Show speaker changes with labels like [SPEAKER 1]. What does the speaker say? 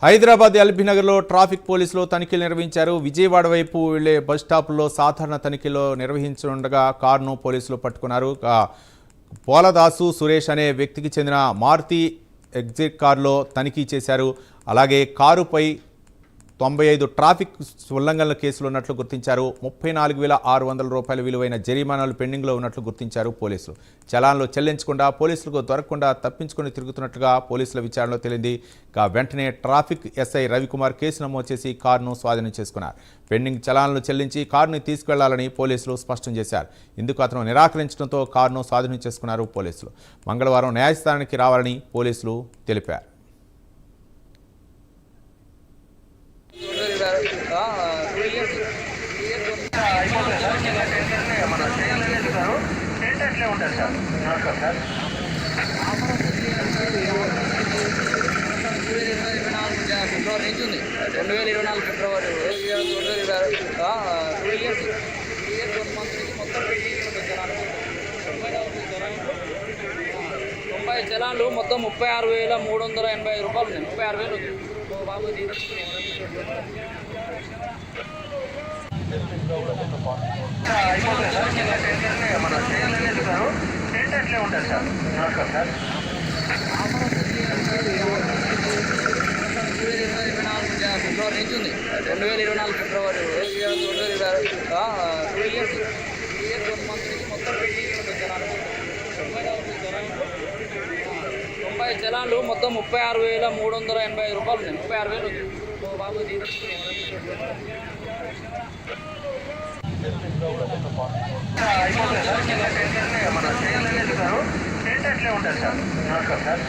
[SPEAKER 1] Hyderabad ఎల్బీనగర్లో traffic పోలీసులు తనిఖీలు నిర్వహించారు. విజయవాడ వైపు వెళ్లే బస్ స్టాపుల్లో సాధారణ తనిఖీలు నిర్వహించనుండగా కారును పోలీసులు పట్టుకున్నారు. పోలదాసు సురేష్ అనే వ్యక్తికి చెందిన మారుతి ఎగ్జిట్ కారులో తనిఖీ చేశారు. అలాగే కారుపై 95 ట్రాఫిక్ ఉల్లంఘనల కేసులు ఉన్నట్లు గుర్తించారు. 34,600 రూపాయల విలువైన జరిమానాలు పెండింగ్లో ఉన్నట్లు గుర్తించారు పోలీసులు. చలాన్లు చెల్లించకుండా పోలీసులకు దొరకకుండా తప్పించుకొని తిరుగుతున్నట్లుగా పోలీసుల విచారణలో తేలింది. వెంటనే ట్రాఫిక్ ఎస్ఐ రవికుమార్ కేసు నమోదు చేసి కారును స్వాధీనం చేసుకున్నారు. పెండింగ్ చలాన్లు చెల్లించి కారుని తీసుకెళ్లాలని పోలీసులు స్పష్టం చేశారు. ఇందుకు అతను నిరాకరించడంతో కారును స్వాధీనం చేసుకున్నారు పోలీసులు. మంగళవారం న్యాయస్థానానికి రావాలని పోలీసులు తెలిపారు.
[SPEAKER 2] ఫిబ్రవరి నుంచి ఉంది 2024 ఫిబ్రవరి 2 ఇయర్స్ 1 మంత్ నుంచి మొత్తం తొంభై చలాన్లు మొత్తం 36,385 రూపాయలు ఉన్నాయి. 36,000 బాబు ఫిబ్రవరి నుంచి ఉంది 2024 ఫిబ్రవరి 2 ఇయర్స్ 1 మంత్ నుంచి మొత్తం తొంభై చలాన్లు మొత్తం 36,385 రూపాయలు ఉన్నాయి. 36,000 బాబు
[SPEAKER 3] ఉంటుంది సార్.